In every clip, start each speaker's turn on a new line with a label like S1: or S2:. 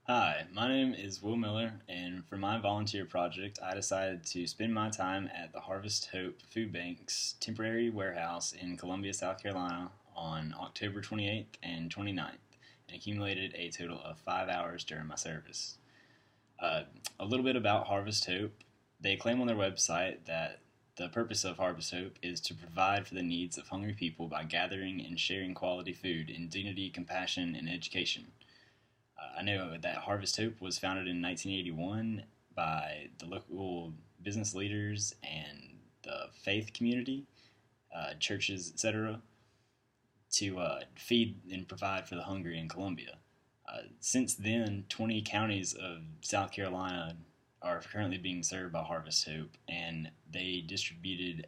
S1: Hi, my name is Will Miller, and for my volunteer project, I decided to spend my time at the Harvest Hope Food Bank's temporary warehouse in Columbia, South Carolina on October 28th and 29th, and accumulated a total of 5 hours during my service. Uh, a little bit about Harvest Hope. They claim on their website that the purpose of Harvest Hope is to provide for the needs of hungry people by gathering and sharing quality food in dignity, compassion, and education. I know that Harvest Hope was founded in 1981 by the local business leaders and the faith community, churches, etc., to feed and provide for the hungry in Columbia. Since then, 20 counties of South Carolina are currently being served by Harvest Hope, and they distributed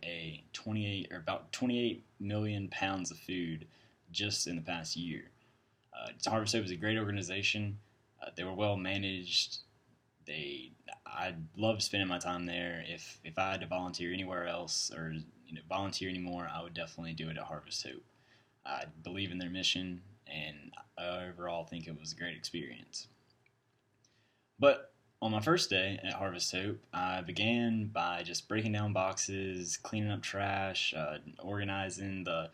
S1: about 28 million pounds of food just in the past year. Harvest Hope is a great organization. They were well managed. I loved spending my time there. If I had to volunteer anywhere else or volunteer anymore, I would definitely do it at Harvest Hope. I believe in their mission, and I overall think it was a great experience. But on my first day at Harvest Hope, I began by just breaking down boxes, cleaning up trash, organizing the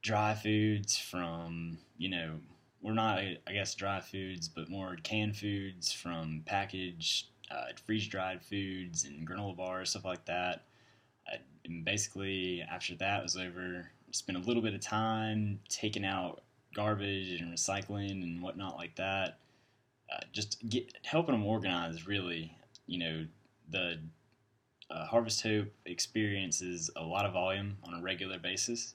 S1: dry foods from, we're not, I guess, dry foods, but more canned foods from packaged, freeze dried foods and granola bars, stuff like that. And basically, after that was over, spent a little bit of time taking out garbage and recycling and whatnot like that. Helping them organize, really. The Harvest Hope experiences a lot of volume on a regular basis.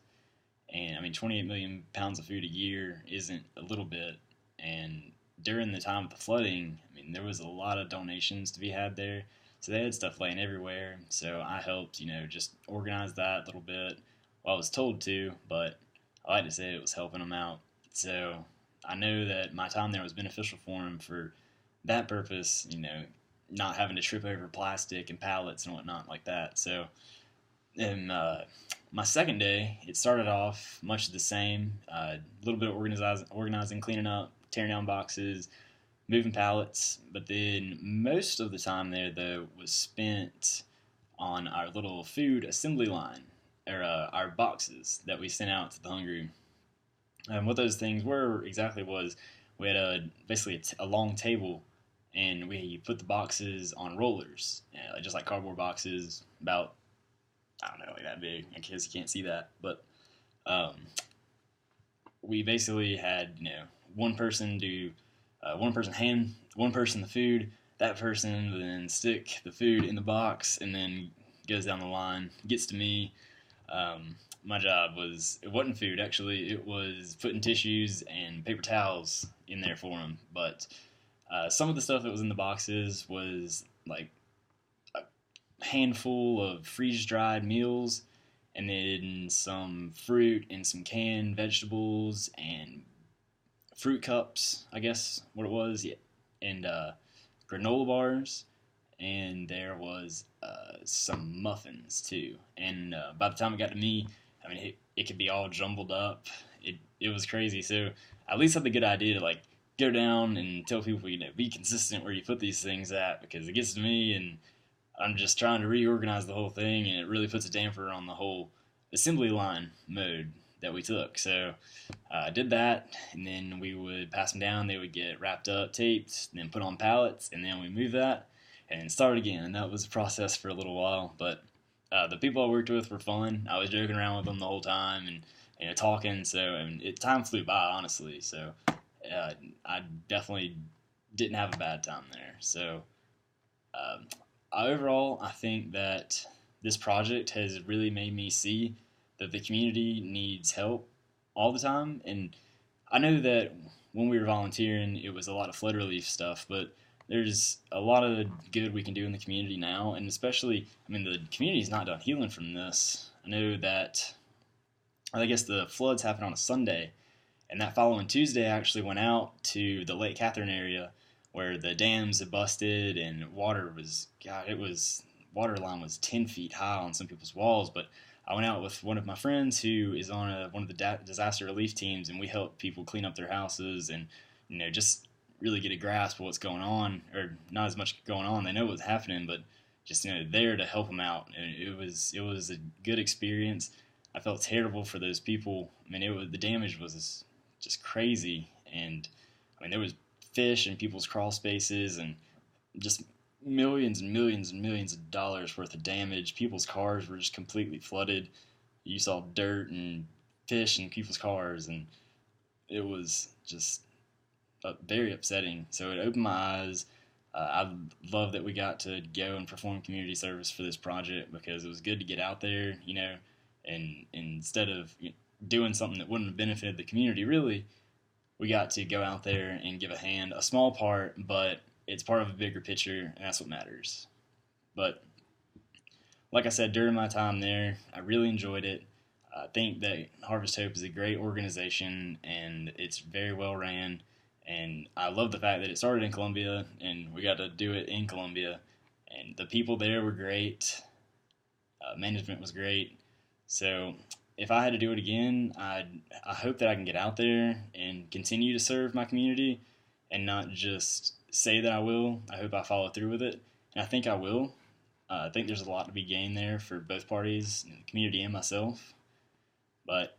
S1: And I mean, 28 million pounds of food a year isn't a little bit. And during the time of the flooding, I mean, there was a lot of donations to be had there. So they had stuff laying everywhere. So I helped, just organize that a little bit. Well, I was told to, but I like to say it was helping them out. So I know that my time there was beneficial for them for that purpose, not having to trip over plastic and pallets and whatnot like that. So, and my second day, it started off much the same. A little bit of organizing, cleaning up, tearing down boxes, moving pallets. But then most of the time there, though, was spent on our little food assembly line, or our boxes that we sent out to the hungry. And what those things were exactly was we had basically a long table, and we put the boxes on rollers, just like cardboard boxes, about, I don't know, like that big. I guess you can't see that, but um, we basically had one person do one person the food. That person would then stick the food in the box, and then goes down the line, gets to me. My job it wasn't food actually. It was putting tissues and paper towels in there for them. But some of the stuff that was in the boxes was like handful of freeze dried meals, and then some fruit and some canned vegetables and fruit cups, I guess what it was, yeah, and granola bars, and there was some muffins too. And by the time it got to me, I mean it could be all jumbled up. It was crazy. So I at least had the good idea to like go down and tell people be consistent where you put these things at, because it gets to me and I'm just trying to reorganize the whole thing, and it really puts a damper on the whole assembly line mode that we took. So I did that, and then we would pass them down. They would get wrapped up, taped, and then put on pallets, and then we move that and start again. And that was a process for a little while, but the people I worked with were fun. I was joking around with them the whole time and talking. So time flew by, honestly. So I definitely didn't have a bad time there. So um, overall, I think that this project has really made me see that the community needs help all the time. And I know that when we were volunteering, it was a lot of flood relief stuff, but there's a lot of good we can do in the community now. And especially, I mean, the community's not done healing from this. I know that, I guess the floods happened on a Sunday, and that following Tuesday, I actually went out to the Lake Catherine area where the dams had busted and water line was 10 feet high on some people's walls. But I went out with one of my friends who is on one of the disaster relief teams, and we helped people clean up their houses and just really get a grasp of what's going on, or not as much going on. They know what's happening, but just there to help them out. And it was a good experience. I felt terrible for those people. I mean, the damage was just crazy, and I mean there was fish in people's crawl spaces, and just millions and millions and millions of dollars worth of damage. People's cars were just completely flooded. You saw dirt and fish in people's cars, and it was just very upsetting. So it opened my eyes. I love that we got to go and perform community service for this project, because it was good to get out there, and instead of doing something that wouldn't have benefited the community really, we got to go out there and give a hand, a small part, but it's part of a bigger picture, and that's what matters. But like I said, during my time there, I really enjoyed it. I think that Harvest Hope is a great organization, and it's very well ran. And I love the fact that it started in Columbia, and we got to do it in Columbia. And the people there were great. Management was great. So if I had to do it again, I hope that I can get out there and continue to serve my community, and not just say that I will. I hope I follow through with it, and I think I will. I think there's a lot to be gained there for both parties, the community and myself. But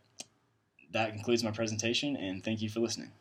S1: that concludes my presentation, and thank you for listening.